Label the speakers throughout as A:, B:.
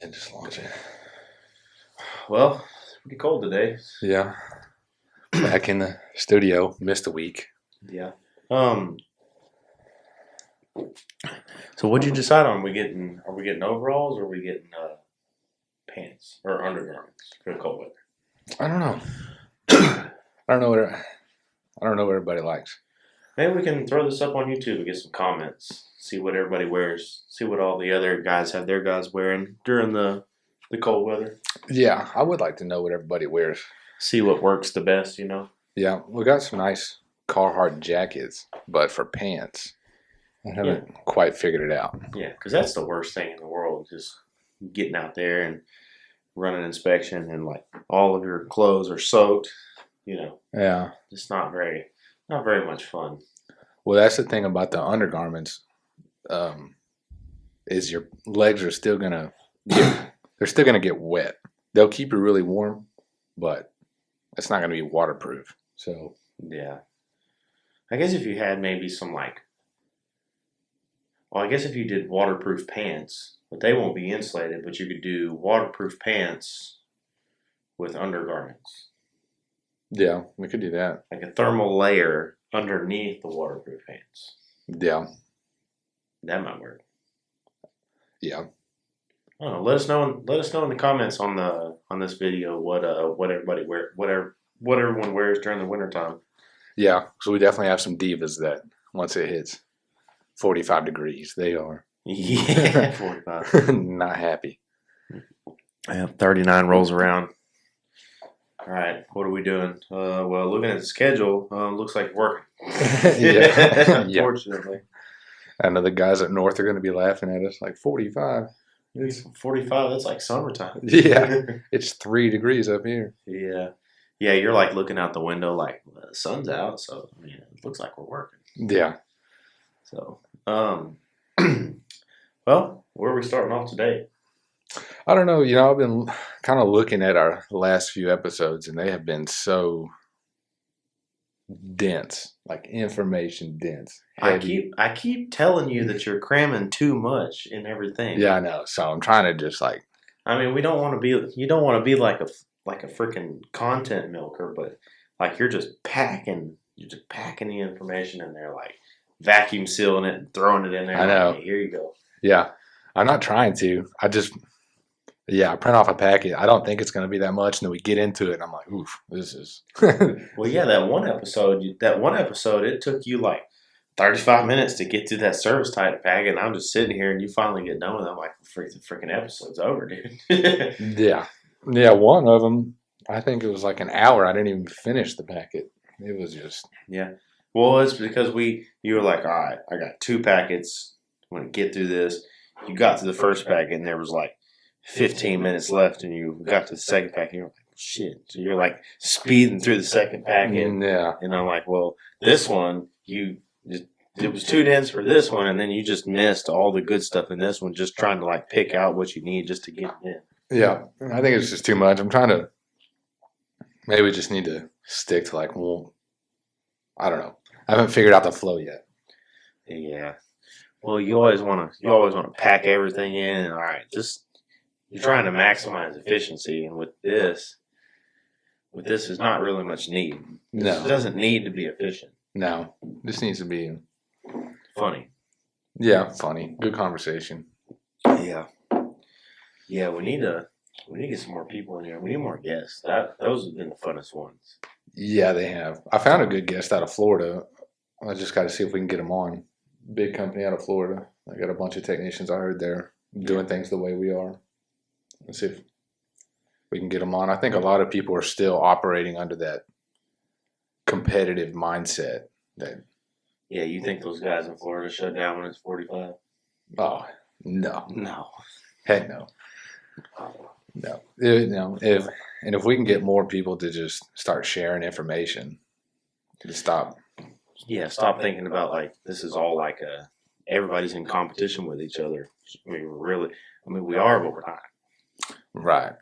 A: And just launch it.
B: Well, it's pretty cold today.
A: Yeah. Back in the studio. Missed a week.
B: Yeah. So what'd you decide on? Are we getting overalls or are we getting pants or undergarments for the cold weather?
A: I don't know. I don't know what everybody likes.
B: Maybe we can throw this up on YouTube and get some comments. See what everybody wears. See what all the other guys have their guys wearing during the cold weather.
A: Yeah, I would like to know what everybody wears.
B: See what works the best, you know?
A: Yeah, we got some nice Carhartt jackets, but for pants, I haven't quite figured it out.
B: Yeah, because that's the worst thing in the world. Just getting out there and running inspection and like all of your clothes are soaked. You know,
A: Yeah.
B: it's not very much fun.
A: Well, that's the thing about the undergarments. Is your legs are still gonna they're still gonna get wet. They'll keep you really warm, but it's not gonna be waterproof. So
B: Yeah, I guess if you had maybe some well, I guess if you did waterproof pants, but they won't be insulated, but you could do waterproof pants with undergarments,
A: yeah, we could do that.
B: like a thermal layer underneath the waterproof pants.
A: Yeah,
B: That might work.
A: yeah.
B: I don't know. Let us know. Let us know in the comments on this video what everybody what everyone wears during the wintertime.
A: Yeah, so we definitely have some divas that once it hits 45 degrees, they are
B: Yeah, 45.
A: not happy.
B: Yeah, 39 rolls around. All right, what are we doing? Well, looking at the schedule, looks like working.
A: Yeah. Yeah.
B: Unfortunately.
A: I know the guys up north are going to be laughing at us like 45.
B: It's 45, that's like summertime.
A: Yeah, it's 3 degrees up here.
B: Yeah. Yeah, you're like looking out the window like well, the sun's out, so I mean, it looks like we're working.
A: Yeah.
B: So, well, where are we starting off today?
A: I don't know. I've been kind of looking at our last few episodes, and they have been so dense, like information dense. Heavy.
B: I keep telling you that you're cramming too much in everything.
A: Yeah, I know. So I'm trying to just like.
B: I mean, we don't want to be. You don't want to be like a freaking content milker, but like you're just packing. You're just packing the information in there, like vacuum sealing it and throwing it in there.
A: I know.
B: Like, hey, here you go.
A: Yeah, I'm not trying to. I print off a packet. I don't think it's going to be that much, and then we get into it, and I'm like, oof, this is.
B: Well, yeah, that one episode, it took you like 35 minutes to get through that service type packet, and I'm just sitting here, and you finally get done with it. I'm like, the freaking episode's over, dude.
A: Yeah. Yeah, one of them, I think it was like an hour. I didn't even finish the packet. It was just.
B: Yeah. Well, it's because you were like, all right, I got 2 packets. I'm going to get through this. You got to the first packet, and there was like 15 minutes left, and you got to the second packet, and you're like, shit. So you're like speeding through the second packet.
A: Yeah.
B: And I'm like, well, this one, it was too dense for this one, and then you just missed all the good stuff in this one, just trying to like pick out what you need just to get it in.
A: Yeah. I think it's just too much. I'm trying to. Maybe we just need to stick to like, well, I don't know. I haven't figured out the flow yet.
B: Yeah. Well, you always want to pack everything in, and all right, just you're trying to maximize efficiency, and with this is not really much need.
A: No.
B: It doesn't need to be efficient.
A: No. This needs to be
B: Funny.
A: Yeah, funny. Good conversation.
B: Yeah. Yeah, we need to get some more people in here. We need more guests. Those have been the funnest ones.
A: Yeah, they have. I found a good guest out of Florida. I just got to see if we can get him on. Big company out of Florida. I got a bunch of technicians I heard they're doing things the way we are. Let's see if we can get them on. I think a lot of people are still operating under that competitive mindset.
B: Yeah, you think those guys in Florida shut down when it's 45?
A: Oh, no.
B: No.
A: Heck no. No. If we can get more people to just start sharing information, to stop.
B: Yeah, stop thinking about like this is all like everybody's in competition with each other. I mean, we are, but we're not.
A: Right.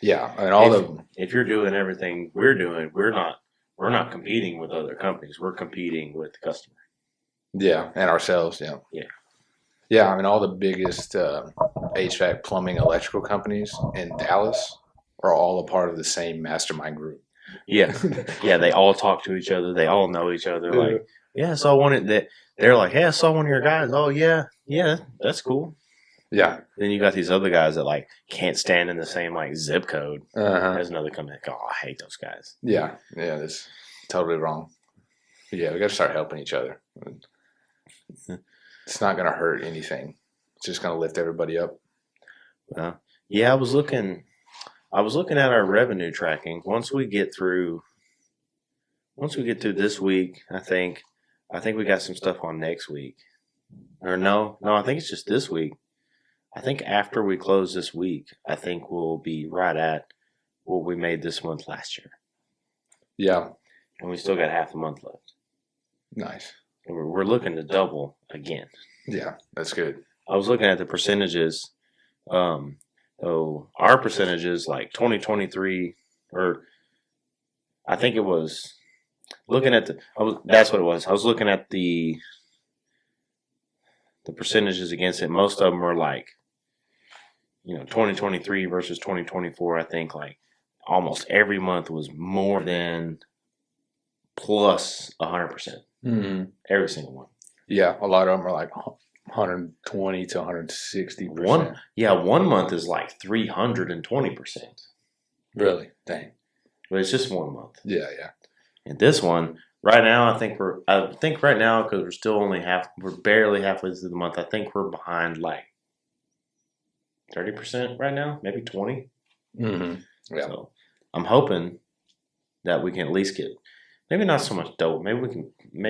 A: Yeah, and
B: if you're doing everything we're doing, we're not competing with other companies. We're competing with the customer.
A: Yeah, and ourselves. Yeah.
B: Yeah.
A: Yeah, I mean, all the biggest HVAC, plumbing, electrical companies in Dallas are all a part of the same mastermind group.
B: Yeah, yeah. They all talk to each other. They all know each other. Like, yeah, so I wanted that. They're like, hey, I saw one of your guys. Oh yeah, yeah, that's cool.
A: Yeah.
B: Then you got these other guys that like can't stand in the same like zip code
A: Uh-huh.
B: as another company. Like, oh, I hate those guys.
A: Yeah. Yeah, that's totally wrong. Yeah, we got to start helping each other. It's not going to hurt anything. It's just going to lift everybody up.
B: Yeah, I was looking at our revenue tracking. Once we get through this week, I think we got some stuff on next week. Or no, I think it's just this week. I think after we close this week, I think we'll be right at what we made this month last year.
A: Yeah.
B: And we still got half the month left.
A: Nice.
B: And we're looking to double again.
A: Yeah, that's good.
B: I was looking at the percentages. So our percentages, like 2023, or I think it was looking at that's what it was. I was looking at the percentages against it. Most of them were like, 2023 versus 2024. I think like almost every month was more than plus 100%.
A: Mm-hmm.
B: Every single one.
A: Yeah, a lot of them are like 120 to 160%.
B: One month is like 320%.
A: Really? Dang.
B: But it's just 1 month.
A: Yeah, yeah.
B: And this one, right now, I think right now, because we're still we're barely halfway through the month, I think we're behind like 30% right now, maybe 20.
A: Mm-hmm. Yeah.
B: So I'm hoping that we can at least get, maybe not so much double, maybe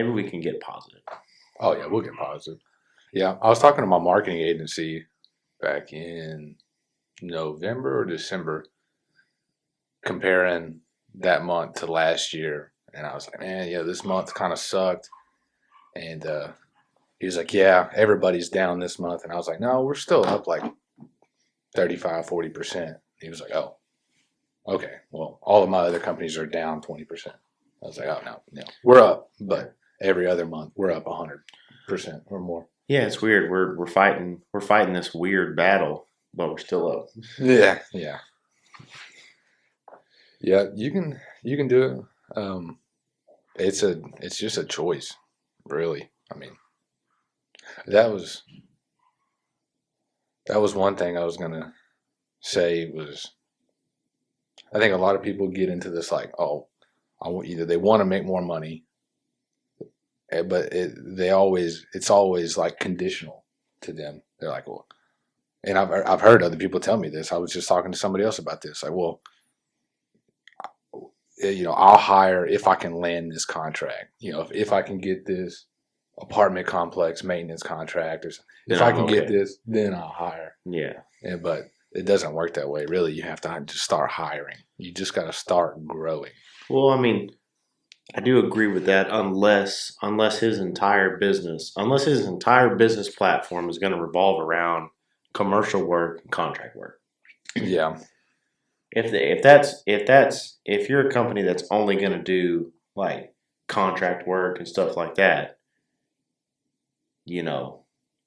B: we can get positive.
A: Oh yeah, we'll get positive. Yeah, I was talking to my marketing agency back in November or December, comparing that month to last year, and I was like, man, yeah, this month kind of sucked. And he was like, yeah, everybody's down this month, and I was like, no, we're still up like 35, 40%. He was like, oh, okay, well, all of my other companies are down 20%. I was like, oh no, we're up, but every other month we're up 100% or more.
B: Yeah, it's weird. We're fighting this weird battle, but we're still up.
A: Yeah, yeah, yeah. You can do it. It's just a choice, really. I mean, that was one thing I was gonna say was, I think a lot of people get into this like, oh, either they want to make more money, but it's always like conditional to them. They're like, well, and I've heard other people tell me this. I was just talking to somebody else about this. Like, well, I'll hire if I can land this contract. If I can get this apartment complex maintenance contract, or if I can get this, then I'll hire.
B: Yeah.
A: But it doesn't work that way. Really, you have to just start hiring. You just got to start growing.
B: Well, I mean, I do agree with that, unless his entire business platform is going to revolve around commercial work and contract work.
A: Yeah.
B: If you're a company that's only going to do like contract work and stuff like that,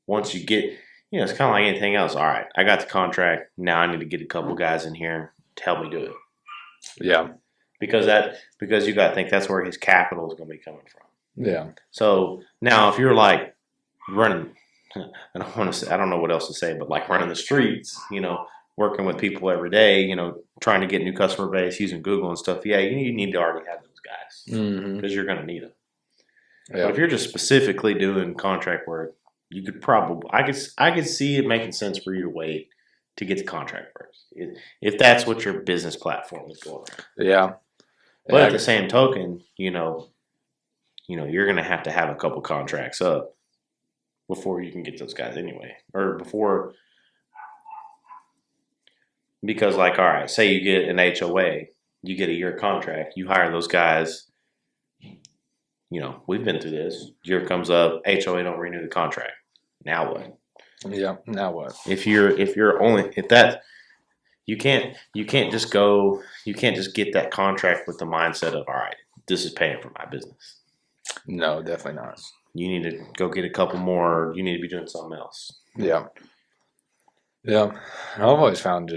B: once you get, it's kind of like anything else. All right, I got the contract. Now I need to get a couple guys in here to help me do it.
A: Yeah.
B: Because you got to think that's where his capital is going to be coming from.
A: Yeah.
B: So now if you're like running, I don't know what else to say, but like running the streets, working with people every day, trying to get new customer base using Google and stuff. Yeah, you need to already have those guys because you're going to need them. Yeah. But if you're just specifically doing contract work, you could probably, I could see it making sense for you to wait to get the contract work if that's what your business platform is going on.
A: Yeah.
B: But at the same token, you're going to have a couple contracts up before you can get those guys anyway, because like, all right, say you get an HOA, you get a year contract, you hire those guys. We've been through this. Year comes up, HOA don't renew the contract. Now what?
A: Yeah. Now what?
B: If you can't just get that contract with the mindset of, all right, this is paying for my business.
A: No, definitely not.
B: You need to go get a couple more. You need to be doing something else.
A: Yeah. Yeah. I've always found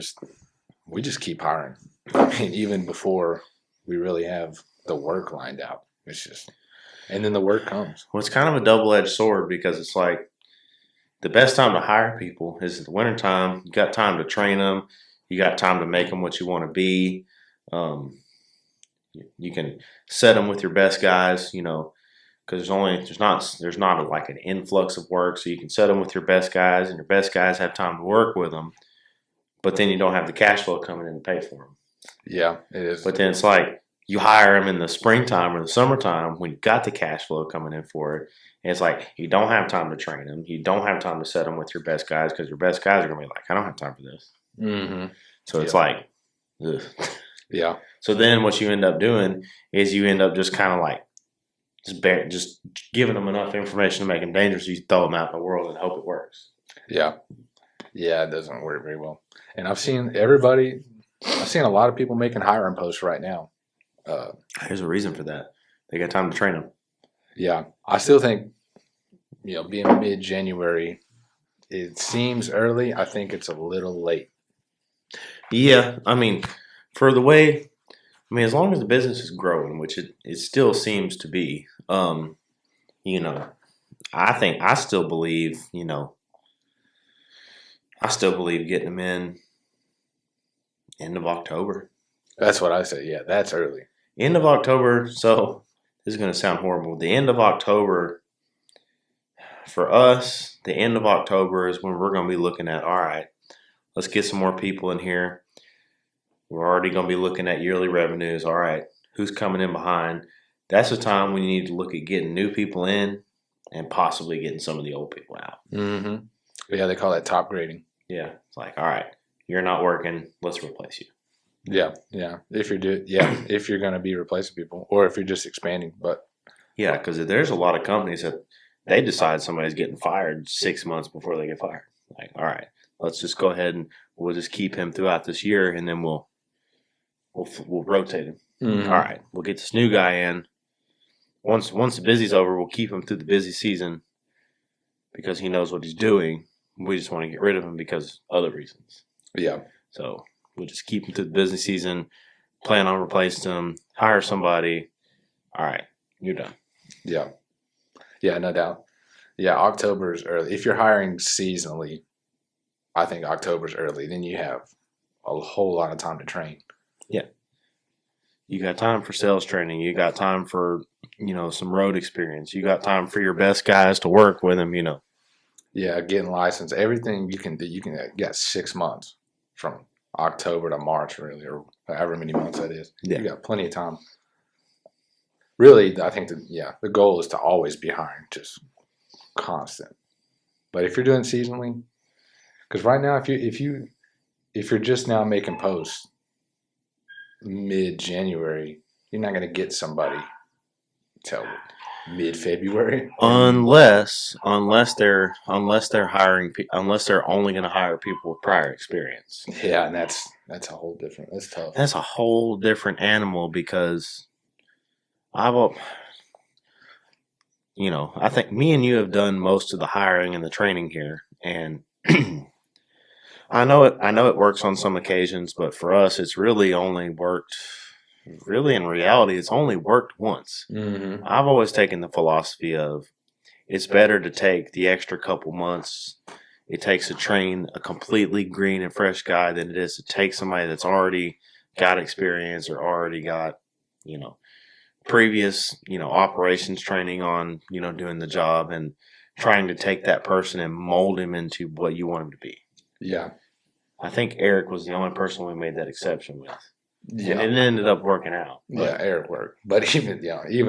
A: we just keep hiring. I mean, even before we really have the work lined out. It's just, and then the work comes.
B: Well, it's kind of a double-edged sword because it's like the best time to hire people is the wintertime. You got time to train them. You got time to make them what you want to be. Um, you can set them with your best guys, because there's not like an influx of work, so you can set them with your best guys, and your best guys have time to work with them. But then you don't have the cash flow coming in to pay for them.
A: Yeah, it is.
B: But then it's like you hire them in the springtime or the summertime when you've got the cash flow coming in for it. And it's like you don't have time to train them. You don't have time to set them with your best guys because your best guys are going to be like, I don't have time for this.
A: Mm-hmm.
B: So it's like, ugh.
A: Yeah.
B: So then what you end up doing is you end up just kind of like just giving them enough information to make them dangerous. You throw them out in the world and hope it works.
A: Yeah. Yeah, it doesn't work very well. And I've seen a lot of people making hiring posts right now.
B: There's a reason for that. They got time to train them.
A: Yeah. I still think, being mid-January, it seems early. I think it's a little late.
B: Yeah, I mean, for the way, as long as the business is growing, which it still seems to be, I still believe, getting them in end of October.
A: That's what I say. Yeah, that's early.
B: End of October. So this is going to sound horrible. The end of October, for us, the end of October is when we're going to be looking at, all right, let's get some more people in here. We're already going to be looking at yearly revenues. All right, who's coming in behind? That's the time when you need to look at getting new people in and possibly getting some of the old people out.
A: Mm-hmm. Yeah, they call that top grading.
B: Yeah, it's like, all right, you're not working. Let's replace you.
A: Yeah, yeah. If you're going to be replacing people, or if you're just expanding, but
B: yeah, because there's a lot of companies that they decide somebody's getting fired 6 months before they get fired. Like, all right, let's just go ahead and we'll just keep him throughout this year, and then we'll rotate him.
A: Mm-hmm.
B: All right, we'll get this new guy in. Once the busy's over, we'll keep him through the busy season because he knows what he's doing. We just want to get rid of him because of other reasons.
A: Yeah.
B: So we'll just keep him through the busy season, plan on replacing him, hire somebody. All right, you're done.
A: Yeah. Yeah, no doubt. Yeah, October is early. If you're hiring seasonally, I think October's early. Then you have a whole lot of time to train.
B: Yeah. You got time for sales training. You got time for, some road experience. You got time for your best guys to work with them,
A: Yeah, getting licensed. Everything you can do. You got 6 months from October to March, really, or however many months that is.
B: Yeah.
A: You got plenty of time. Really, I think the goal is to always be hiring, just constant. But if you're doing seasonally, because right now, if you're just now making posts mid-January, you're not going to get somebody till mid-February.
B: Unless they're hiring, unless they're only going to hire people with prior experience.
A: Yeah, and that's a whole different. That's tough.
B: That's a whole different animal because I think me and you have done most of the hiring and the training here, and I know it works on some occasions, but for us, it's really only worked. Really, in reality, it's only worked once.
A: Mm-hmm.
B: I've always taken the philosophy of it's better to take the extra couple months it takes to train a completely green and fresh guy than it is to take somebody that's already got experience or already got, previous, operations training on, doing the job and trying to take that person and mold him into what you want him to be.
A: Yeah.
B: I think Eric was the only person we made that exception with.
A: Yeah.
B: And it ended up working out.
A: Yeah, Eric worked. But even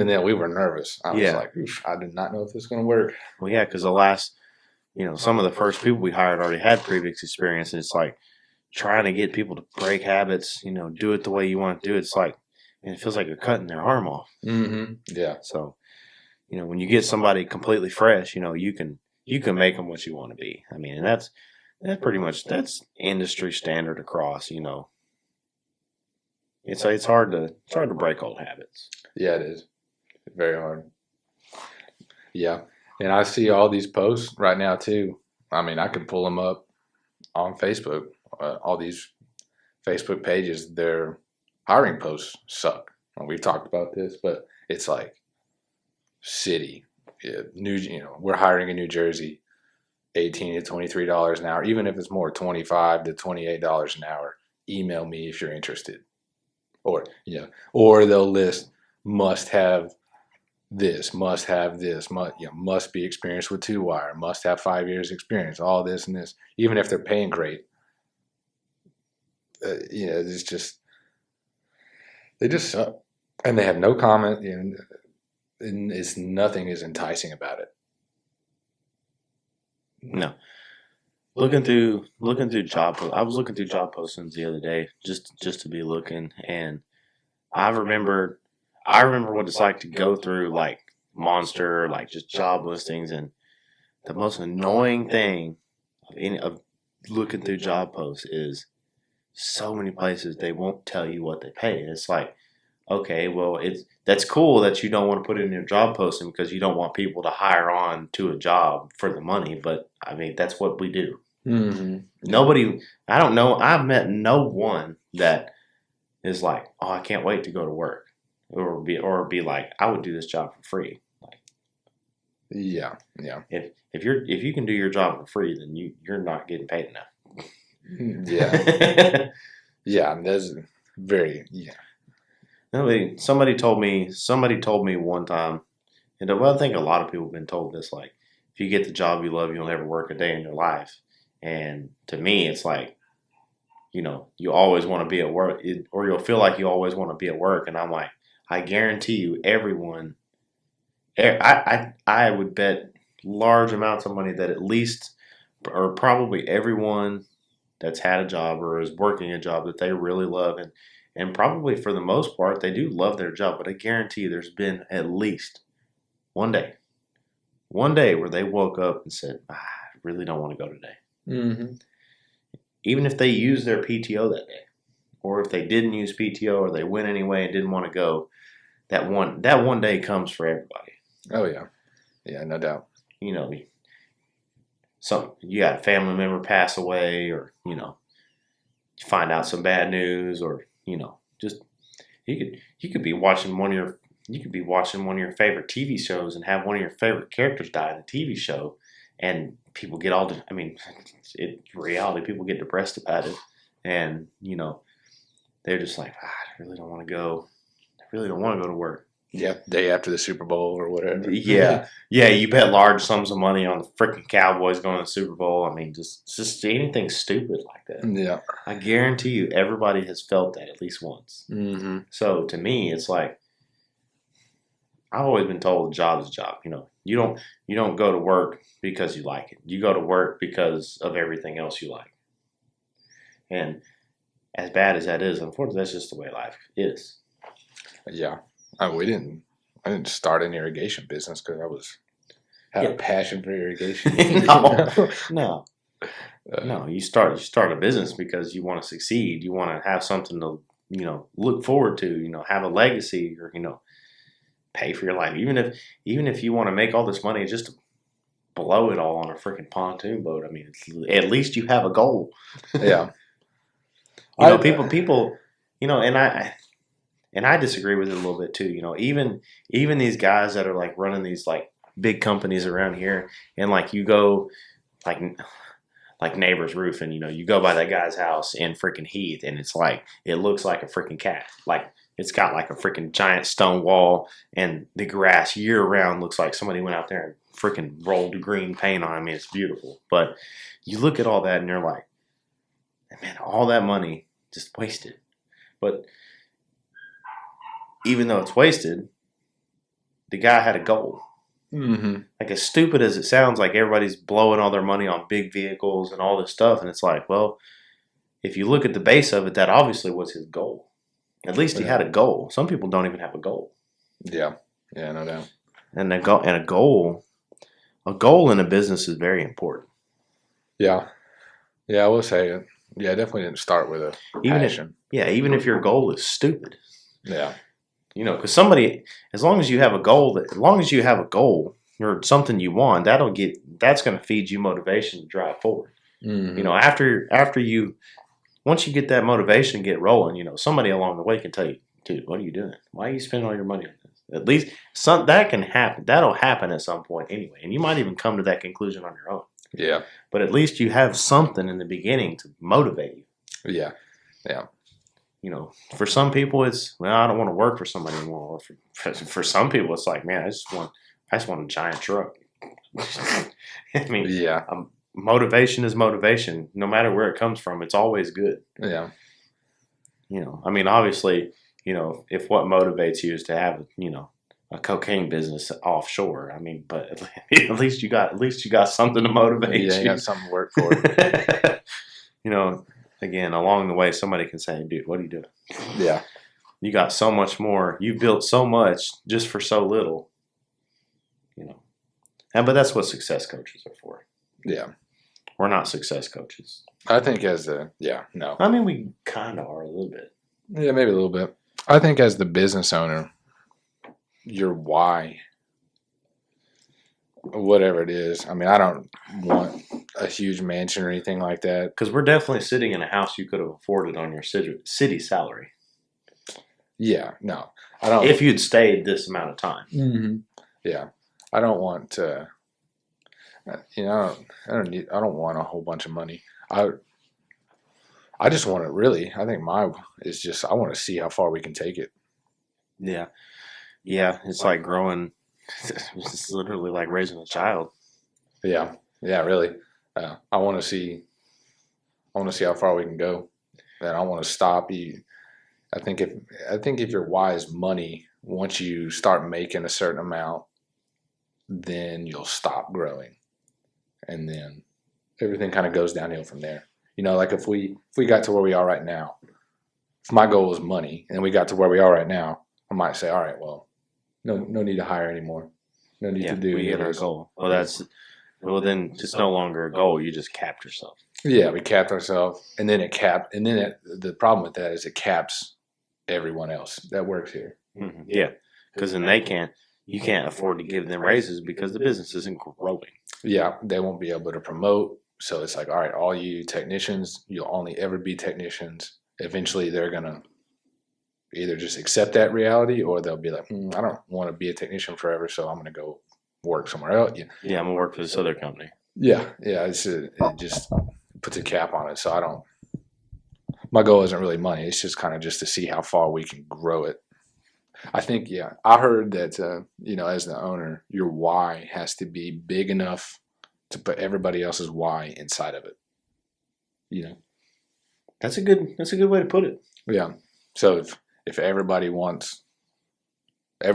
A: then we were nervous. I was like, I did not know if this was going to work.
B: Well, yeah, because the last, some of the first people we hired already had previous experience. And it's like trying to get people to break habits, do it the way you want to do it. It's like, and it feels like you're cutting their arm off.
A: Mm-hmm. Yeah.
B: So, when you get somebody completely fresh, you can make them what you want to be. I mean, and that's pretty much, that's industry standard across, It's hard to break old habits.
A: Yeah, it is. Very hard. Yeah. And I see all these posts right now too. I mean, I could pull them up on Facebook. All these Facebook pages, their hiring posts suck. We've talked about this, but it's like city, we're hiring in New Jersey, $18 to $23 an hour, even if it's more, $25 to $28 an hour. Email me if you're interested, or they'll list must have this, must be experienced with 2-wire, must have 5 years experience, all this and this. Even if they're paying great, it's just they just suck, and they have no comment. And nothing is enticing about it.
B: No. Looking through I was looking through job postings the other day just to be looking, and I remember what it's like to go through like Monster, like just job listings, and the most annoying thing of looking through job posts is so many places they won't tell you what they pay. It's like, okay, well, that's cool that you don't want to put it in your job posting because you don't want people to hire on to a job for the money, but I mean that's what we do.
A: Mm-hmm.
B: Nobody, I don't know, I've met no one that is like, oh, I can't wait to go to work, or be like, I would do this job for free. Like,
A: yeah.
B: If you can do your job for free, then you're not getting paid enough.
A: Yeah. Yeah, that's very, yeah.
B: Somebody told me one time, and well, I think a lot of people have been told this, like, if you get the job you love, you'll never work a day in your life. And to me, it's like, you always want to be at work, or you'll feel like you always want to be at work. And I'm like, I guarantee you, everyone, I would bet large amounts of money that at least, or probably everyone that's had a job or is working a job that they really love, and probably for the most part, they do love their job. But I guarantee you there's been at least one day where they woke up and said, I really don't want to go today.
A: Mm-hmm.
B: Even if they used their PTO that day, or if they didn't use PTO, or they went anyway and didn't want to go, that one day comes for everybody.
A: Oh yeah, no doubt.
B: You got a family member pass away, or you find out some bad news, or just you could be watching one of your favorite TV shows and have one of your favorite characters die in the TV show, and people get it's reality. People get depressed about it, and they're just like, I really don't want to go. I really don't want to go to work.
A: Yeah, day after the Super Bowl or whatever.
B: Yeah, you bet large sums of money on the freaking Cowboys going to the Super Bowl. I mean, just anything stupid like that.
A: Yeah,
B: I guarantee you, everybody has felt that at least once.
A: Mm-hmm.
B: So to me, it's like, I've always been told a job is a job. You don't go to work because you like it. You go to work because of everything else you like. And as bad as that is, unfortunately, that's just the way life is.
A: Yeah. I didn't start an irrigation business because I had a passion for irrigation.
B: No. You start a business because you want to succeed. You want to have something to look forward to. Have a legacy, or pay for your life. Even if you want to make all this money just to blow it all on a freaking pontoon boat. I mean, at least you have a goal.
A: Yeah.
B: People, and I disagree with it a little bit too. Even these guys that are like running these like big companies around here, and like you go like Neighbor's Roof, and you go by that guy's house in freaking Heath, and it's like, it looks like a freaking cat. Like, it's got like a freaking giant stone wall, and the grass year round looks like somebody went out there and freaking rolled green paint on it. I mean, it's beautiful. But you look at all that and you're like, man, all that money just wasted. But even though it's wasted, the guy had a goal.
A: Mm-hmm.
B: Like, as stupid as it sounds, like everybody's blowing all their money on big vehicles and all this stuff, and it's like, well, if you look at the base of it, that obviously was his goal. At least he had a goal. Some people don't even have a goal.
A: Yeah, no doubt.
B: And a goal in a business is very important.
A: Yeah, I will say it. Yeah, I definitely didn't start with a passion.
B: Even if your goal is stupid.
A: Yeah.
B: Because somebody, as long as you have a goal, or something you want, that's going to feed you motivation to drive forward.
A: Mm-hmm.
B: You know, once you get that motivation, get rolling, you know, somebody along the way can tell you, dude, what are you doing? Why are you spending all your money on this? At least that can happen. That'll happen at some point anyway. And you might even come to that conclusion on your own.
A: Yeah.
B: But at least you have something in the beginning to motivate you.
A: Yeah. Yeah.
B: You know, for some people it's, well, I don't want to work for somebody anymore. For some people it's like, man, I just want a giant truck. I mean,
A: yeah.
B: Motivation is motivation. No matter where it comes from, it's always good.
A: Yeah.
B: You know, I mean, obviously, you know, if what motivates you is to have, you know, a cocaine business offshore, I mean, but at least you got something to motivate you.
A: Yeah, you got something to work for.
B: You know, again, along the way, somebody can say, dude, what are you doing?
A: Yeah.
B: You got so much more. You built so much just for so little. You know, but that's what success coaches are for.
A: Yeah.
B: We're not success coaches.
A: I think no.
B: I mean, we kind of are a little bit.
A: Yeah, maybe a little bit. I think as the business owner, your why, whatever it is. I mean, I don't want a huge mansion or anything like that.
B: Because we're definitely sitting in a house you could have afforded on your city salary.
A: Yeah, no, I don't.
B: If you'd stayed this amount of time.
A: Mm-hmm. Yeah, I don't want to. You know, I don't want a whole bunch of money. I just want to really. I think I want to see how far we can take it.
B: Yeah, yeah. It's like growing. It's literally like raising a child.
A: Yeah, really. I want to see. I want to see how far we can go, and I want to stop. I think if your why is money, once you start making a certain amount, then you'll stop growing. And then everything kind of goes downhill from there. You know, like if we got to where we are right now, if my goal is money and we got to where we are right now, I might say, all right, well, no need to hire anymore. No need to do.
B: We hit our goal. Well, then it's no longer a goal. You just capped yourself.
A: Yeah, we capped ourselves, and then the problem with that is it caps everyone else that works here.
B: Mm-hmm. Yeah, because then you can't afford to give them raises because the business isn't growing.
A: Yeah, they won't be able to promote. So it's like, all right, all you technicians, you'll only ever be technicians. Eventually, they're going to either just accept that reality or they'll be like, I don't want to be a technician forever, so I'm going to go work somewhere else.
B: Yeah, I'm going to work for this other company.
A: Yeah. It just puts a cap on it. So my goal isn't really money. It's just kind of just to see how far we can grow it. I think, I heard that, as the owner, your why has to be big enough to put everybody else's why inside of it. You know,
B: that's a good way to put it.
A: Yeah. So if everybody wants, I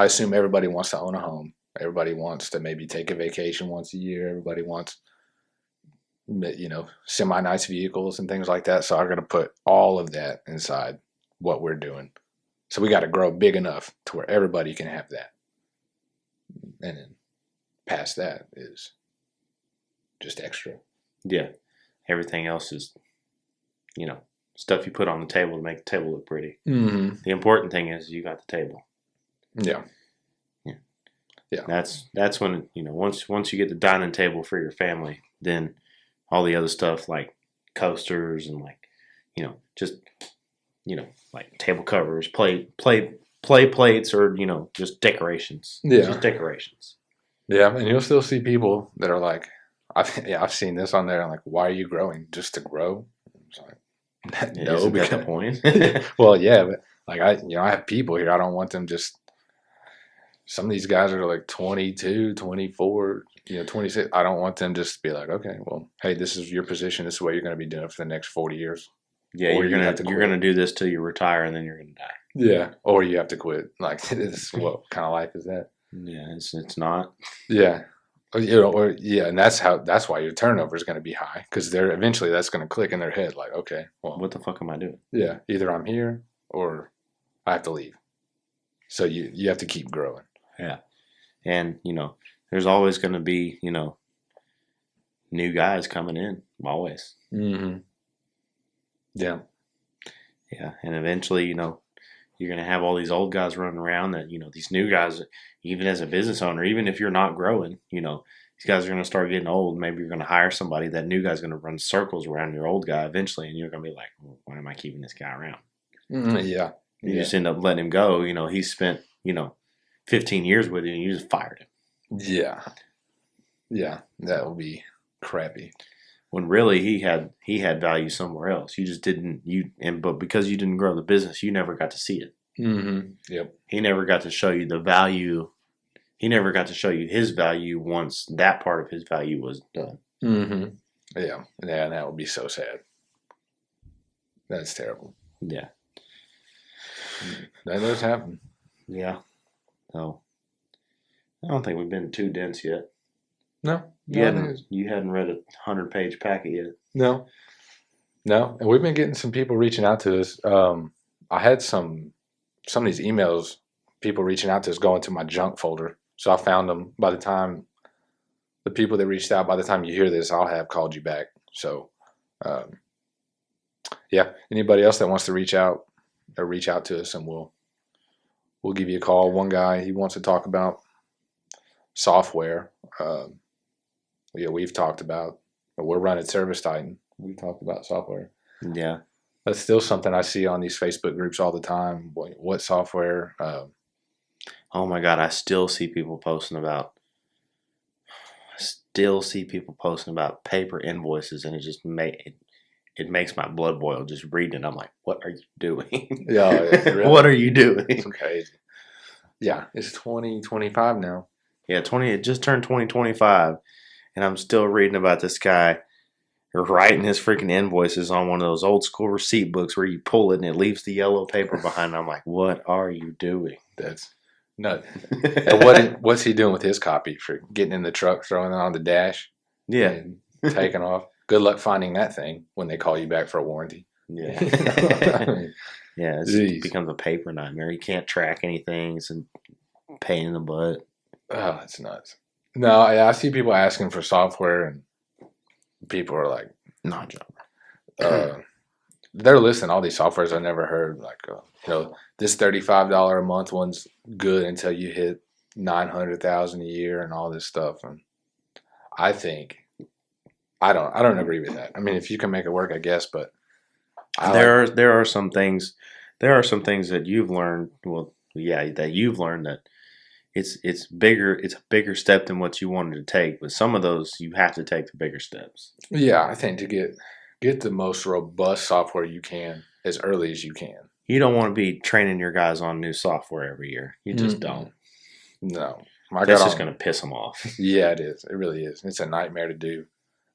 A: assume everybody wants to own a home. Everybody wants to maybe take a vacation once a year. Everybody wants, semi-nice vehicles and things like that. So I'm going to put all of that inside what we're doing. So we got to grow big enough to where everybody can have that. And then past that is just extra.
B: Yeah. Everything else is, stuff you put on the table to make the table look pretty.
A: Mm-hmm.
B: The important thing is you got the table.
A: Yeah.
B: Yeah. That's when, once you get the dining table for your family, then all the other stuff like coasters and like table covers, play plates, or just decorations.
A: Yeah,
B: just decorations.
A: Yeah, and you'll still see people that are like, I've seen this on there. I'm like, why are you growing? Just to grow? It's like, no,
B: isn't that the point?
A: Well, yeah, but like I have people here. I don't want them just. Some of these guys are like 22, 24, 26. I don't want them just to be like, okay, well, hey, this is your position. This is what you're going to be doing for the next 40 years.
B: Yeah, you're gonna do this till you retire, and then you're gonna die.
A: Yeah, or you have to quit. Like, what kind of life is that?
B: Yeah, it's not.
A: Yeah, and that's why your turnover is going to be high, because they're eventually that's going to click in their head, like, okay, well,
B: what the fuck am I doing?
A: Yeah, either I'm here or I have to leave. So you have to keep growing.
B: Yeah, and there's always going to be new guys coming in, always.
A: Mm-hmm. Yeah.
B: Yeah, and eventually, You're going to have all these old guys running around that, these new guys, even as a business owner, even if you're not growing, these guys are going to start getting old. Maybe you're going to hire somebody. That new guy's going to run circles around your old guy eventually, and you're going to be like, well, why am I keeping this guy around?
A: Yeah.
B: You just end up letting him go. He spent, 15 years with you, and you just fired him.
A: Yeah. Yeah. That would be crappy.
B: When really he had value somewhere else. You just didn't but because you didn't grow the business, you never got to see it.
A: Mm-hmm. Yep.
B: He never got to show you the value. He never got to show you his value once that part of his value was done.
A: Mm-hmm. Yeah. Yeah, and that would be so sad. That's terrible.
B: Yeah.
A: That does happen.
B: Yeah. So I don't think we've been too dense yet.
A: No.
B: You hadn't read a 100-page packet yet.
A: No. And we've been getting some people reaching out to us. I had some of these emails, people reaching out to us, going to my junk folder. So I found them. By the time the people that reached out, by the time you hear this, I'll have called you back. So, yeah. Anybody else that wants to reach out to us, and we'll give you a call. One guy, he wants to talk about software. Yeah, we've talked about, but we're running Service Titan. We talked about software.
B: Yeah.
A: That's still something I see on these Facebook groups all the time. What software?
B: Oh my God, I still see people posting about paper invoices, and it makes my blood boil just reading it. I'm like, what are you doing?
A: Yeah, really,
B: what are you doing?
A: It's crazy. Yeah, it's 2025 now.
B: Yeah, it just turned 2025, and I'm still reading about this guy writing his freaking invoices on one of those old school receipt books where you pull it and it leaves the yellow paper behind. I'm like, what are you doing?
A: That's nuts. What's he doing with his copy for getting in the truck, throwing it on the dash?
B: Yeah.
A: And taking off. Good luck finding that thing when they call you back for a warranty.
B: Yeah. Yeah, it becomes a paper nightmare. You can't track anything. It's a pain in the butt.
A: Oh, it's nuts. No, I see people asking for software, and people are like,
B: "No, John."
A: They're listing all these softwares I never heard. Like, this $35 a month one's good until you hit $900,000 a year and all this stuff. And I think I don't agree with that. I mean, if you can make it work, I guess, but
B: there are some things that you've learned. Well, yeah, that you've learned that it's bigger. It's a bigger step than what you wanted to take. But some of those you have to take the bigger steps.
A: Yeah, I think to get the most robust software you can as early as you can.
B: You don't want to be training your guys on new software every year. You just don't.
A: No.
B: That's just going to piss them off.
A: Yeah, it is. It really is. It's a nightmare to do.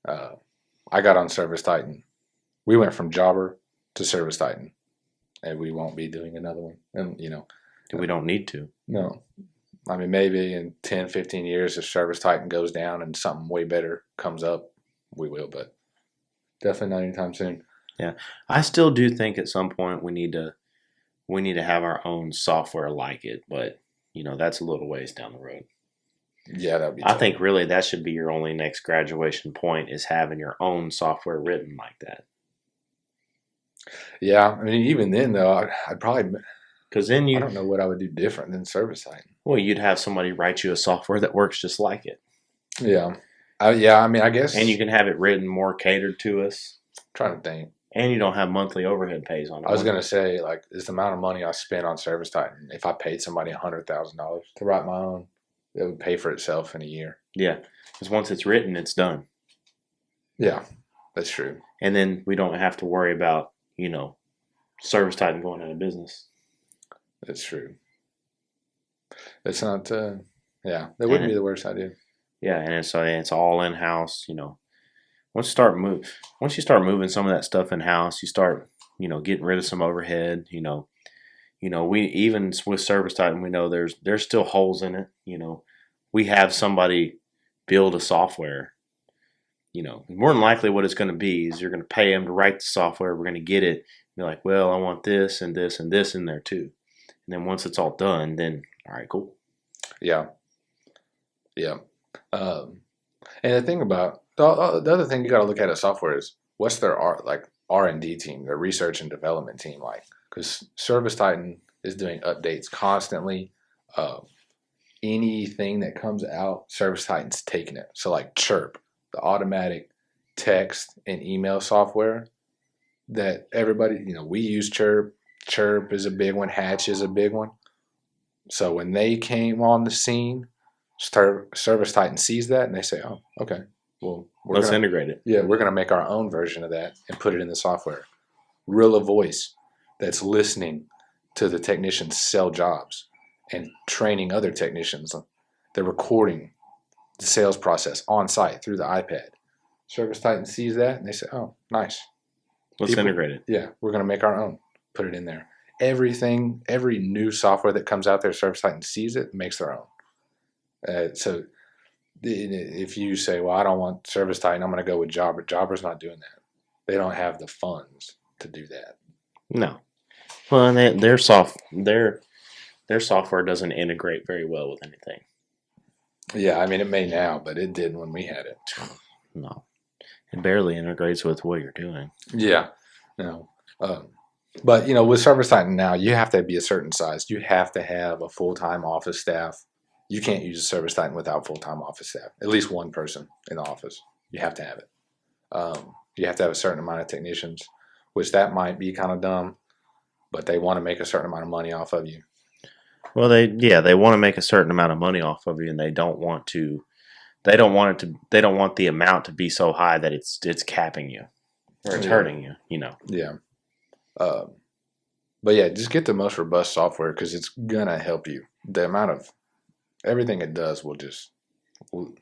A: I got on Service Titan. We went from Jobber to Service Titan, and we won't be doing another one. And,
B: we don't need to.
A: No. I mean, maybe in 10, 15 years, if Service Titan goes down and something way better comes up, we will, but definitely not anytime soon.
B: Yeah. I still do think at some point we need to have our own software like it, but that's a little ways down the road.
A: Yeah, that'd be tough.
B: I think really that should be your only next graduation point, is having your own software written like that.
A: Yeah, I mean, even then though, I'd probably,
B: because then
A: I don't know what I would do different than Service Titan.
B: Well, you'd have somebody write you a software that works just like it.
A: Yeah, I mean, I guess,
B: and you can have it written more catered to us.
A: I'm trying to think.
B: And you don't have monthly overhead pays on it.
A: I was going to say, like, is the amount of money I spent on Service Titan, if I paid somebody $100,000 to write my own, it would pay for itself in a year.
B: Yeah, because once it's written, it's done.
A: Yeah, that's true.
B: And then we don't have to worry about, Service Titan going out of business.
A: That's true. It's not, that wouldn't be the worst idea.
B: Yeah, and it's all in-house, Once you start moving some of that stuff in house, you start, getting rid of some overhead. We even with Service Titan, we know there's still holes in it. We have somebody build a software. More than likely, what it's going to be is you're going to pay them to write the software. We're going to get it. You're like, well, I want this and this and this in there too. And then once it's all done, then all right, cool.
A: Yeah. And the thing about the other thing you got to look at a software is what's their R&D team, their research and development team like? Because Service Titan is doing updates constantly. Uh, Anything that comes out, Service Titan's taking it. So like Chirp, the automatic text and email software that everybody, we use Chirp. Chirp is a big one. Hatch is a big one. So when they came on the scene, Service Titan sees that and they say, "Oh, okay, well,
B: Let's integrate it."
A: Yeah, we're gonna make our own version of that and put it in the software. Real voice that's listening to the technicians sell jobs and training other technicians. They're recording the sales process on site through the iPad. Service Titan sees that and they say, "Oh, nice.
B: Let's integrate it."
A: Yeah, we're going to make our own. Put it in there." Every new software that comes out there, Service Titan sees it, makes their own. So if you say, "Well, I don't want Service Titan, I'm going to go with Jobber," Jobber's not doing that. They don't have the funds to do that.
B: No. Well, and their software doesn't integrate very well with anything.
A: Yeah, I mean, it may now, but it didn't when we had it.
B: No, it barely integrates with what you're doing.
A: Yeah, no. But with Service Titan now, you have to be a certain size. You have to have a full-time office staff. You can't use a Service Titan without full-time office staff. At least one person in the office. You have to have it. You have to have a certain amount of technicians, which that might be kind of dumb, but they want to make a certain amount of money off of you.
B: Well, they want to make a certain amount of money off of you, and they don't want the amount to be so high that it's capping you or it's hurting you.
A: Yeah. But yeah, just get the most robust software because it's gonna help you. The amount of everything it does will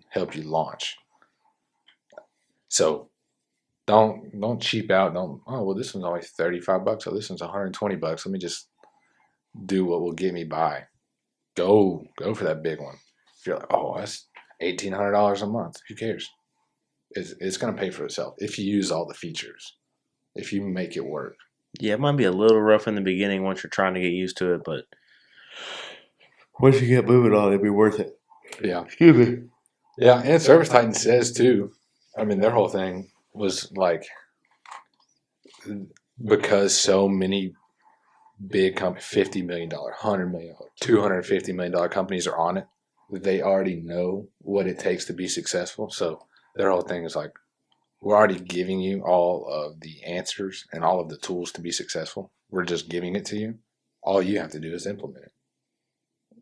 A: help you launch. So don't cheap out. This one's only $35. So this one's $120. Let me just do what will get me by. Go for that big one. If you're like, "Oh, that's $1,800 a month," who cares? It's gonna pay for itself if you use all the features. If you make it work.
B: Yeah, it might be a little rough in the beginning once you're trying to get used to it, but once you get moving on, it'll be worth it.
A: Yeah.
B: Excuse me.
A: Yeah, and Service Titan says too. I mean, their whole thing was like because so many big companies, $50 million, $100 million, $250 million companies are on it. They already know what it takes to be successful. So their whole thing is like, we're already giving you all of the answers and all of the tools to be successful. We're just giving it to you. All you have to do is implement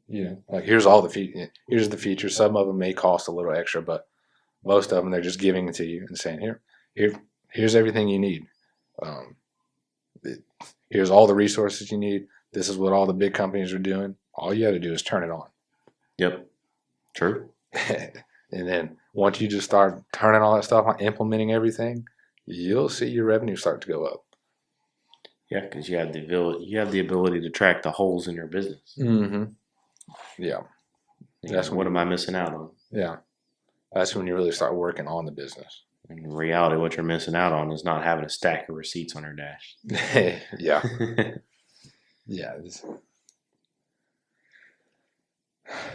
A: it. Like here's the features. Some of them may cost a little extra, but most of them they're just giving it to you and saying, here's everything you need. Here's all the resources you need. This is what all the big companies are doing. All you have to do is turn it on.
B: Yep. True.
A: And then once you just start turning all that stuff on, implementing everything, you'll see your revenue start to go up.
B: Yeah, because you have the ability to track the holes in your business.
A: Mm-hmm. Yeah.
B: What am I missing out on?
A: Yeah. That's when you really start working on the business.
B: In reality, what you're missing out on is not having a stack of receipts on your dash.
A: Yeah. Yeah.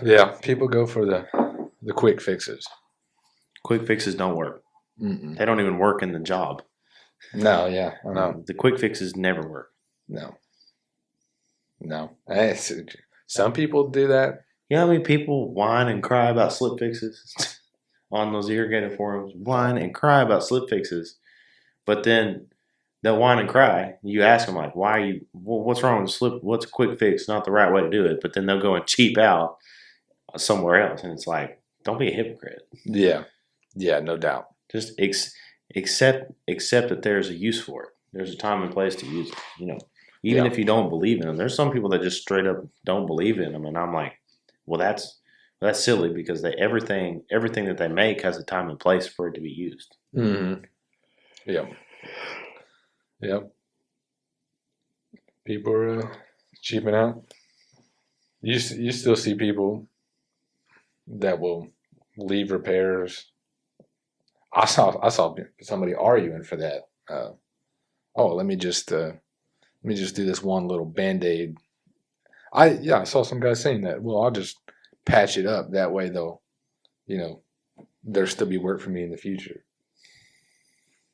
A: Yeah. People go for the quick fixes.
B: Quick fixes don't work.
A: Mm-mm.
B: They don't even work in the job.
A: No, yeah, I know.
B: The quick fixes never work.
A: No. Some people do that.
B: You know how many people whine and cry about slip fixes on those irrigated forums? Whine and cry about slip fixes, but then they'll whine and cry. You ask them like, "Why are you? What's wrong with slip? What's a quick fix? Not the right way to do it." But then they'll go and cheap out somewhere else, and it's like, don't be a hypocrite.
A: Yeah, no doubt.
B: Just accept that there's a use for it. There's a time and place to use it. Even if you don't believe in them, there's some people that just straight up don't believe in them, and I'm like, well, that's silly because everything that they make has a time and place for it to be used.
A: Mm-hmm. Yep. People are cheaping out. You still see people that will leave repairs. I saw somebody arguing for that. Let me just do this one little Band-Aid. I saw some guy saying that. Well, I'll just patch it up. That way, though, there'll still be work for me in the future.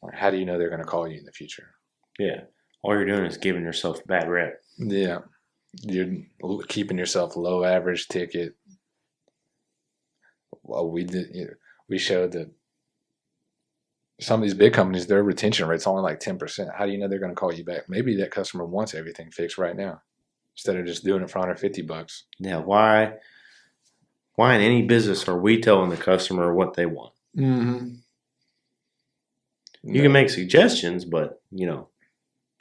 A: Or how do you know they're going to call you in the future?
B: Yeah. All you're doing is giving yourself a bad rep.
A: Yeah. You're keeping yourself low average ticket. Well, we showed that some of these big companies, their retention rate's only like 10%. How do you know they're going to call you back? Maybe that customer wants everything fixed right now instead of just doing it for $150.
B: Yeah, why in any business are we telling the customer what they want?
A: Mm-hmm.
B: You can make suggestions, but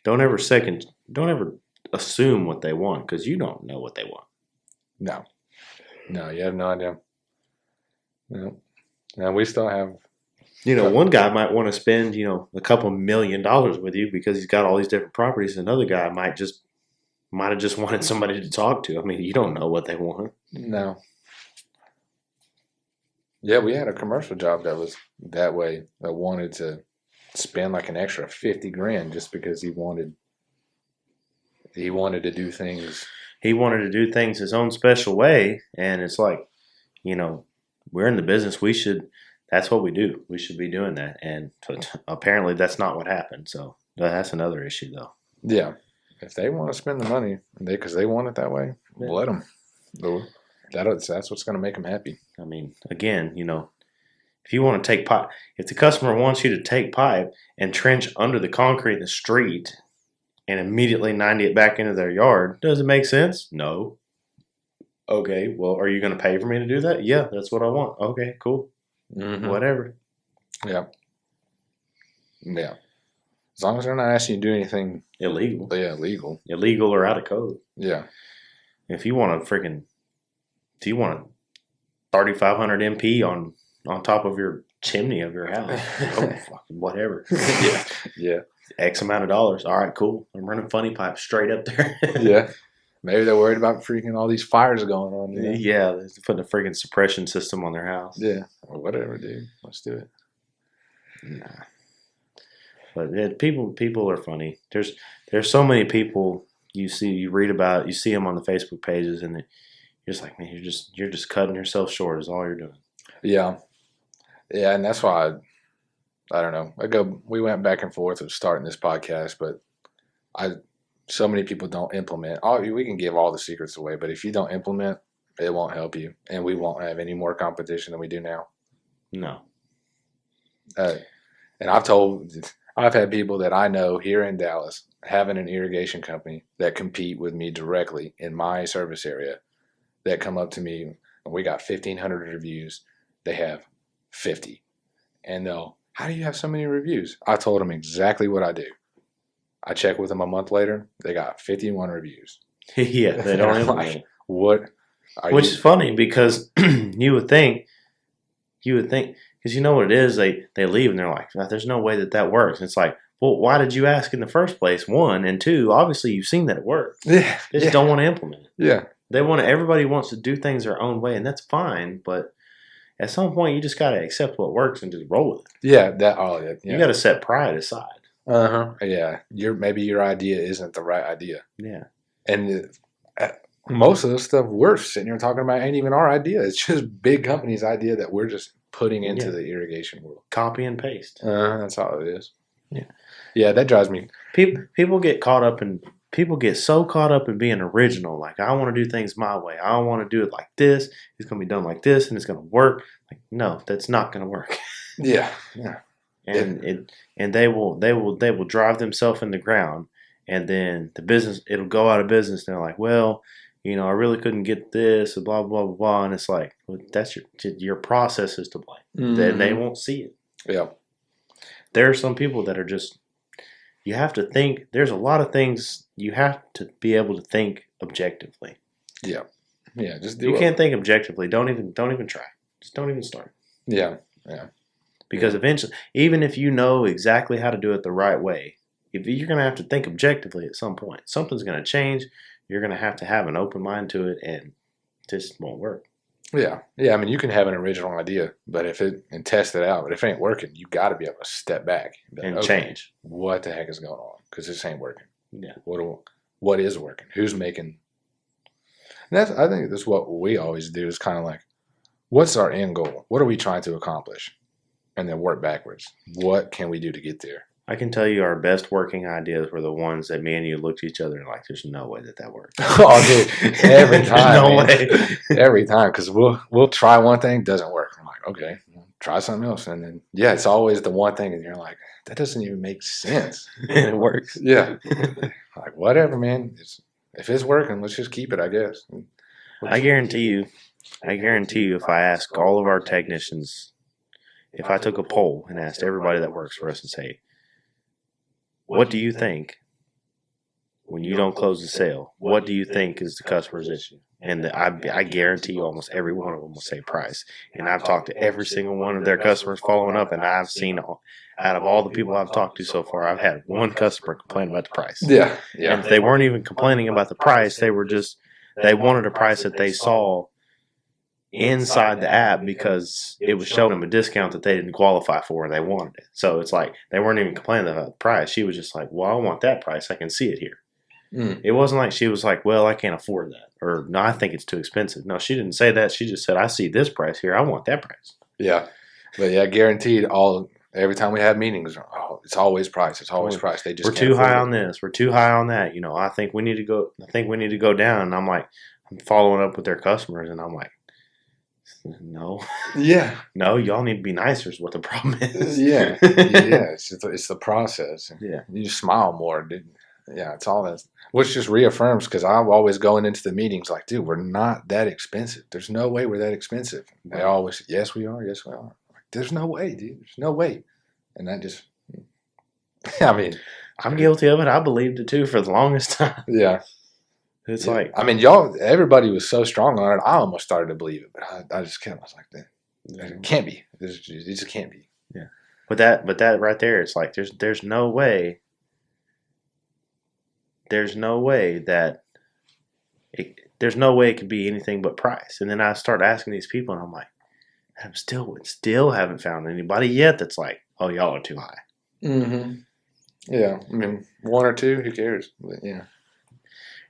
B: don't ever assume what they want, because you don't know what they want.
A: No, you have no idea. No, and we still have.
B: One guy might want to spend a couple $1 million with you because he's got all these different properties. Another guy might have just wanted somebody to talk to. I mean, you don't know what they want.
A: No. Yeah, we had a commercial job that was that way, that wanted to spend like an extra 50 grand just because he wanted to do things.
B: He wanted to do things his own special way, and it's like, we're in the business. That's what we do. We should be doing that, and apparently that's not what happened. So that's another issue, though.
A: Yeah, if they want to spend the money, because they want it that way, let them. That's what's going to make them happy.
B: I mean, again, if you want to take pipe, if the customer wants you to take pipe and trench under the concrete in the street and immediately 90 it back into their yard, does it make sense? No. Okay, well, are you going to pay for me to do that? Yeah, that's what I want. Okay, cool.
A: Mm-hmm.
B: Whatever.
A: Yeah. Yeah. As long as they're not asking you to do anything
B: illegal.
A: Yeah, illegal.
B: Illegal or out of code.
A: Yeah.
B: If you want a 3,500 MP on top of your chimney of your house, fucking whatever.
A: Yeah. Yeah.
B: X amount of dollars. All right, cool. I'm running funny pipe straight up there.
A: Yeah. Maybe they're worried about freaking all these fires going on.
B: Yeah, they're putting a freaking suppression system on their house.
A: Yeah. Or whatever, dude. Let's do it.
B: Nah. But people are funny. There's so many people you read about, you see them on the Facebook pages, and you're just like, man, you're just cutting yourself short is all you're doing.
A: Yeah. Yeah, and that's why I don't know. We went back and forth of starting this podcast, but so many people don't implement. We can give all the secrets away, but if you don't implement, it won't help you, and we won't have any more competition than we do now.
B: No.
A: And I've had people that I know here in Dallas having an irrigation company that compete with me directly in my service area that come up to me, and we got 1,500 reviews. They have 50. And how do you have so many reviews? I told them exactly what I do. I check with them a month later. They got 51 reviews.
B: Yeah, they don't implement it.
A: What?
B: Which is funny because you would think, because you know what it is, they leave and they're like, there's no way that works. And it's like, well, why did you ask in the first place? One, and two, obviously you've seen that it works.
A: Yeah.
B: They just don't want to implement it.
A: Yeah.
B: Everybody wants to do things their own way, and that's fine, but at some point you just got to accept what works and just roll with it.
A: Yeah. Yeah.
B: You got to set pride aside.
A: Yeah. Maybe your idea isn't the right idea.
B: Yeah.
A: And most of the stuff we're sitting here talking about ain't even our idea. It's just big companies' idea that we're just putting into the irrigation world.
B: Copy and paste.
A: That's all it is.
B: Yeah.
A: Yeah, that drives me.
B: People get so caught up in being original. Like, I want to do things my way. I want to do it like this. It's going to be done like this, and it's going to work. Like, no, that's not going to work.
A: Yeah. Yeah.
B: And they will drive themselves in the ground, and then the business, it'll go out of business. And they're like, well, I really couldn't get this, blah blah blah blah. And it's like, well, that's your process is to blame.
A: Mm-hmm.
B: They won't see it.
A: Yeah.
B: There are some people that are just. You have to think. There's a lot of things you have to be able to think objectively. Yeah. Yeah. You can't think objectively. Don't even try. Just don't even start. Yeah. Yeah. Because eventually, even if you know exactly how to do it the right way, if you're going to have to think objectively at some point, something's going to change. You're going to have an open mind to it, and it just won't work. Yeah. Yeah. I mean, you can have an original idea, but and test it out. But if it ain't working, you got to be able to step back and change. What the heck is going on? Because this ain't working. Yeah. What is working? Who's making? And I think that's what we always do. Is kind of like, what's our end goal? What are we trying to accomplish? And then work backwards. What can we do to get there? I can tell you our best working ideas were the ones that me and you looked at each other and like, there's no way that works.
A: Oh, dude, every time,
B: no
A: man.
B: way.
A: Every time, because we'll try one thing, doesn't work. I'm like, okay, try something else, and then it's always the one thing, and you're like, that doesn't even make sense.
B: And it works.
A: Yeah, like whatever, man. If it's working, let's just keep it, I guess.
B: I guarantee you, if I ask all of our technicians, if I took a poll and asked everybody that works for us and say, what do you think when you don't close the sale? What do you think is the customer's issue? And I guarantee you almost every one of them will say price. And I've talked to every single one of their customers following up, and I've seen, out of all the people I've talked to so far, I've had one customer complain about the price.
A: Yeah.
B: And if they weren't even complaining about the price, they wanted a price that they saw inside the app because it was showing them a discount that they didn't qualify for and they wanted it. So it's like they weren't even complaining about the price. She was just like, well, I want that price. I can see it here. It wasn't like she was like, well, I can't afford that. Or, no, I think it's too expensive. No, she didn't say that. She just said, I see this price here. I want that price.
A: Yeah. But guaranteed every time we have meetings, it's always price. It's always price. They just
B: we're too high on this. We're too high on that. I think we need to go down. And I'm like, I'm following up with their customers and I'm like, no.
A: Yeah.
B: No, y'all need to be nicer is what the problem is.
A: Yeah. It's the process.
B: Yeah.
A: You just smile more, dude. Yeah, it's all that. Which just reaffirms, because I'm always going into the meetings like, dude, we're not that expensive. There's no way we're that expensive. They always say, yes, we are. Yes, we are. Like, there's no way, dude. There's no way. And that just, I mean.
B: I'm guilty of it. I believed it too for the longest time.
A: Yeah.
B: It's like.
A: I mean, everybody was so strong on it. I almost started to believe it, but I just kept, I was like, that it can't be. It just can't be.
B: Yeah. But that right there, it's like, there's no way. There's no way it could be anything but price. And then I start asking these people, and I'm like, I'm still haven't found anybody yet that's like, oh, y'all are too high.
A: Mm-hmm. Yeah, I mean, one or two, who cares? But yeah.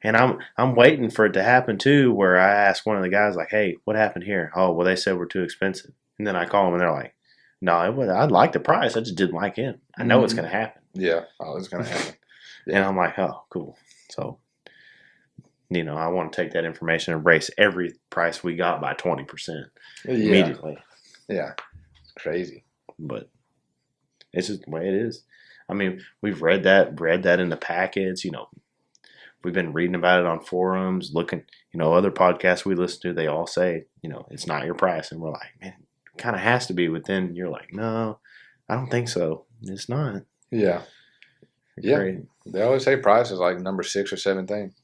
B: And I'm waiting for it to happen too, where I ask one of the guys like, hey, what happened here? Oh, well, they said we're too expensive. And then I call them, and they're like, no, I'd like the price. I just didn't like him. I know it's going to happen.
A: Yeah, it's going to happen.
B: Yeah. And I'm like, oh, cool. So, I want to take that information and raise every price we got by 20% immediately.
A: Yeah, it's crazy.
B: But it's just the way it is. I mean, we've read that in the packets. We've been reading about it on forums, looking, other podcasts we listen to, they all say, it's not your price. And we're like, man, it kind of has to be. But then you're like, no, I don't think so. It's not.
A: Yeah.
B: Great.
A: They always say price is like number 6 or 7 thing.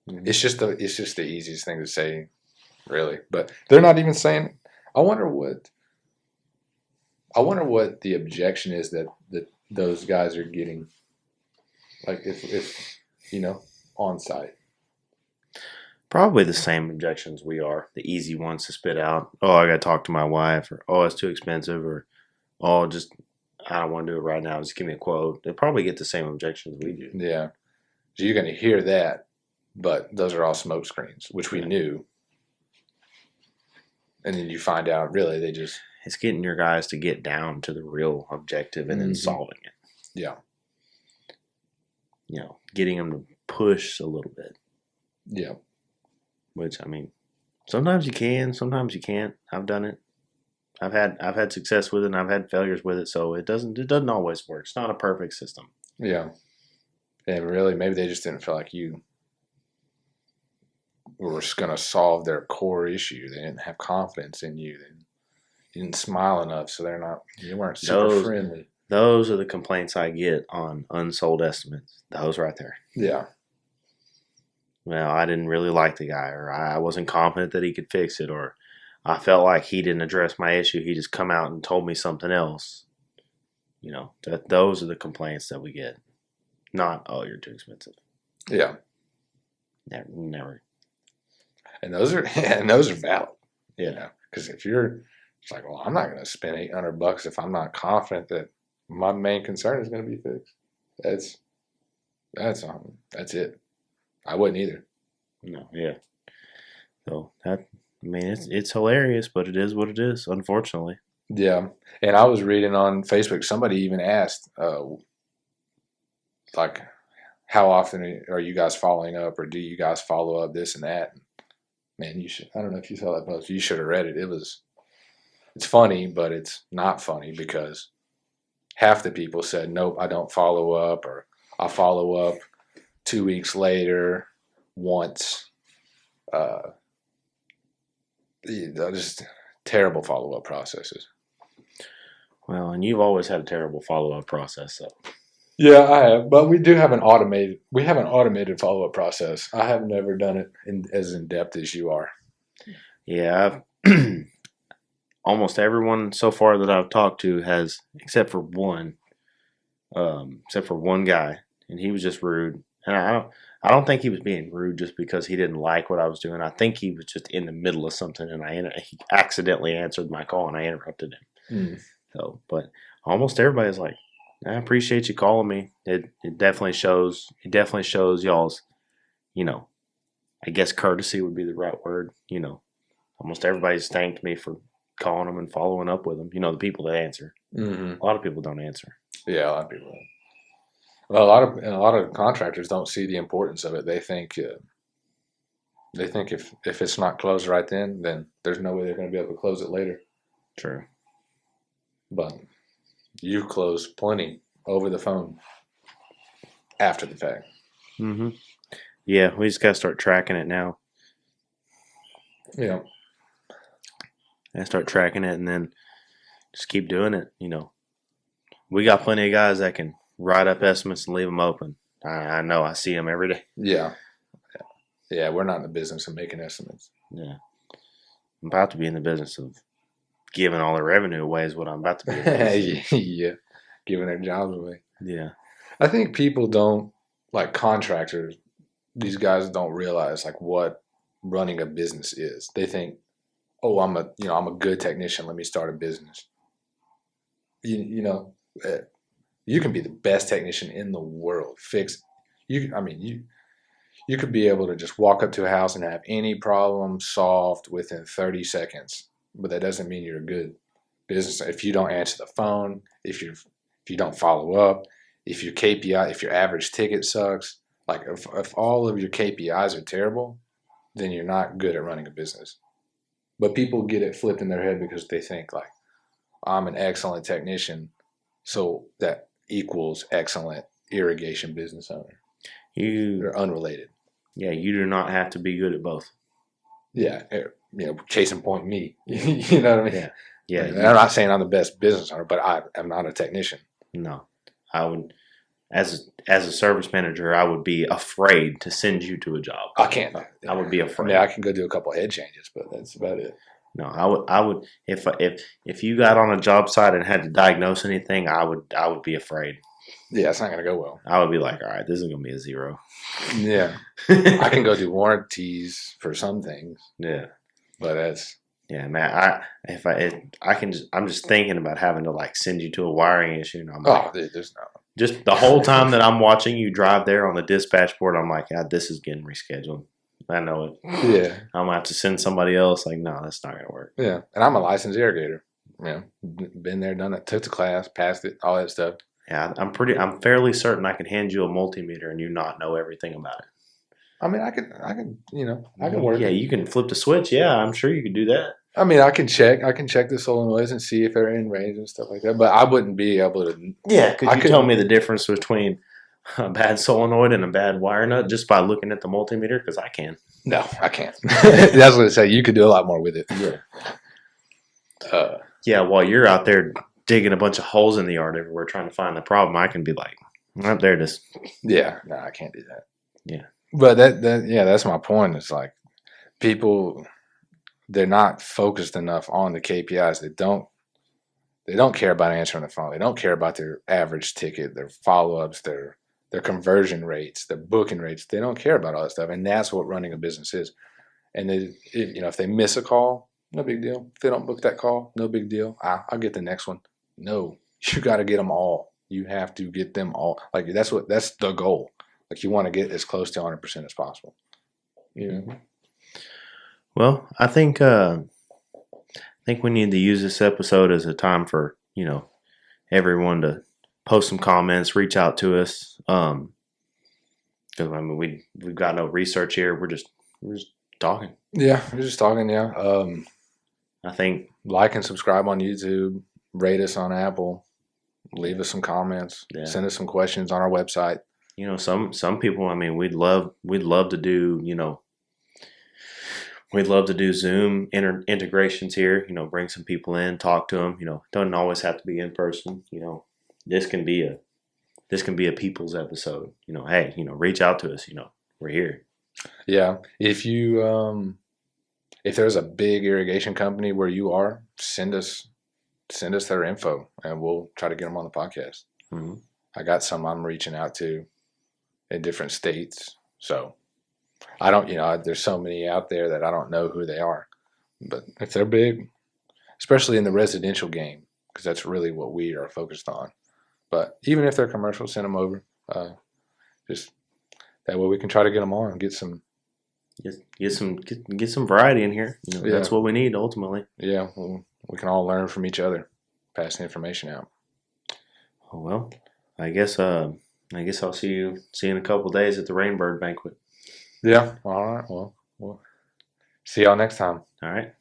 B: Mm-hmm.
A: It's just the easiest thing to say, really. But they're not even saying. I wonder what the objection is that those guys are getting. Like if on site.
B: Probably the same objections we are. The easy ones to spit out. Oh, I got to talk to my wife, or oh, it's too expensive, or oh, just I don't want to do it right now. Just give me a quote. They probably get the same objections we do.
A: Yeah. So you're going to hear that, but those are all smoke screens, which we knew. And then you find out, really, they just...
B: It's getting your guys to get down to the real objective and then solving it.
A: Yeah.
B: Getting them to push a little bit.
A: Yeah.
B: Which, I mean, sometimes you can, sometimes you can't. I've done it. I've had success with it, and I've had failures with it, so it doesn't always work. It's not a perfect system.
A: Yeah. And really, maybe they just didn't feel like you were going to solve their core issue. They didn't have confidence in you. You didn't smile enough, so you weren't super friendly.
B: Those are the complaints I get on unsold estimates. Those right there.
A: Yeah.
B: Well, I didn't really like the guy, or I wasn't confident that he could fix it, or I felt like he didn't address my issue. He just come out and told me something else. Those are the complaints that we get. Not, oh, you're too expensive.
A: Yeah.
B: Never.
A: And those are valid.
B: Yeah.
A: Because if it's like, well, I'm not going to spend $800 if I'm not confident that my main concern is going to be fixed. That's it. I wouldn't either.
B: No. Yeah. So it's hilarious, but it is what it is, unfortunately.
A: Yeah. And I was reading on Facebook, somebody even asked, like, how often are you guys following up, or do you guys follow up this and that? Man, you should. I don't know if you saw that post. You should have read it. It's funny, but it's not funny because half the people said, nope, I don't follow up, or I follow up 2 weeks later once. Just terrible follow-up processes.
B: Well, and you've always had a terrible follow-up process, so.
A: Yeah, I have, but we do have an automated follow-up process. I have never done it as in depth as you are.
B: Yeah, almost everyone so far that I've talked to has, except for one guy, and he was just rude. And I don't think he was being rude just because he didn't like what I was doing. I think he was just in the middle of something, and he accidentally answered my call, and I interrupted him. So, but almost everybody's like, I appreciate you calling me. It definitely shows. It definitely shows y'all's, I guess courtesy would be the right word. Almost everybody's thanked me for calling them and following up with them. The people that answer.
A: Mm-hmm.
B: A lot of people don't answer.
A: Yeah, a lot of people don't. Well, a lot of contractors don't see the importance of it. They think if it's not closed right then there's no way they're going to be able to close it later.
B: True.
A: But you close plenty over the phone after the fact.
B: Mm-hmm. Yeah, we just got to start tracking it now.
A: Yeah.
B: And start tracking it and then just keep doing it. We got plenty of guys that can write up estimates and leave them open. I know. I see them every day.
A: Yeah. Yeah, we're not in the business of making estimates.
B: Yeah. I'm about to be in the business of giving all the revenue away is what I'm about to be.
A: Yeah. Giving their jobs away.
B: Yeah.
A: I think people don't, like contractors, these guys don't realize like what running a business is. They think, oh, I'm a good technician. Let me start a business. You can be the best technician in the world. You could be able to just walk up to a house and have any problem solved within 30 seconds. But that doesn't mean you're a good business. If you don't answer the phone, if you don't follow up, if your KPI, if your average ticket sucks, like if all of your KPIs are terrible, then you're not good at running a business. But people get it flipped in their head because they think like, I'm an excellent technician, so that equals excellent irrigation business owner. They're unrelated.
B: Yeah, you do not have to be good at both.
A: Yeah, case in point, me. You know what I mean?
B: Yeah.
A: I'm not saying I'm the best business owner, but I am not a technician.
B: No, I would, as a service manager, I would be afraid to send you to a job.
A: I can't.
B: I would be afraid.
A: I can go do a couple of head changes, but that's about it.
B: No, I would if you got on a job site and had to diagnose anything, I would be afraid.
A: Yeah, it's not going to go well.
B: I would be like, all right, this is going to be a 0.
A: Yeah. I can go do warranties for some things.
B: Yeah.
A: But that's...
B: Yeah, man, I'm just thinking about having to like send you to a wiring issue. And I'm like,
A: dude, there's no...
B: Just the whole time that I'm watching you drive there on the dispatch board, I'm like, God, this is getting rescheduled. I know it.
A: Yeah.
B: I'm going to have to send somebody else. Like, no, that's not going to work.
A: Yeah. And I'm a licensed irrigator. Been there, done it, took the class, passed it, all that stuff.
B: Yeah, I'm fairly certain I can hand you a multimeter and you not know everything about it.
A: I mean, I can work.
B: Yeah, you can flip the switch. Yeah, I'm sure you could do that.
A: I mean, I can check the solenoids and see if they're in range and stuff like that. But I wouldn't be able to.
B: Yeah, could you tell me the difference between a bad solenoid and a bad wire nut just by looking at the multimeter? Because I can.
A: No, I can't. That's what I say. You could do a lot more with it.
B: Yeah. Yeah, while you're out there digging a bunch of holes in the yard everywhere trying to find the problem, I can be like, up there, just.
A: Yeah, no, I can't do that.
B: Yeah.
A: But that's my point. It's like people, they're not focused enough on the KPIs. They don't care about answering the phone. They don't care about their average ticket, their follow-ups, their conversion rates, their booking rates. They don't care about all that stuff. And that's what running a business is. And if they miss a call, no big deal. If they don't book that call, no big deal. I'll get the next one. No, you got to get them all. You have to get them all. Like that's the goal. Like you want to get as close to 100% as possible. Yeah.
B: Well, I think we need to use this episode as a time for everyone to post some comments, reach out to us. Because we've got no research here. We're just talking.
A: Yeah, we're just talking. Yeah.
B: I think
A: Like and subscribe on YouTube. Rate us on Apple. Leave us some comments.
B: Yeah.
A: Send us some questions on our website.
B: Some people. I mean, we'd love to do. We'd love to do Zoom integrations here. Bring some people in, talk to them. Doesn't always have to be in person. This can be a people's episode. Hey, reach out to us. We're here.
A: Yeah. If there's a big irrigation company where you are, send us their info and we'll try to get them on the podcast.
B: Mm-hmm.
A: I got some I'm reaching out to in different states. So I don't, there's so many out there that I don't know who they are. But if they're big, especially in the residential game, because that's really what we are focused on. But even if they're commercial, send them over. Just that way we can try to get them on and get some
B: variety in here.
A: Yeah.
B: That's what we need ultimately.
A: Yeah, we can all learn from each other, pass the information out.
B: Oh, well, I guess I'll see you in a couple of days at the Rainbird banquet.
A: Yeah. All right. Well, see y'all next time.
B: All right.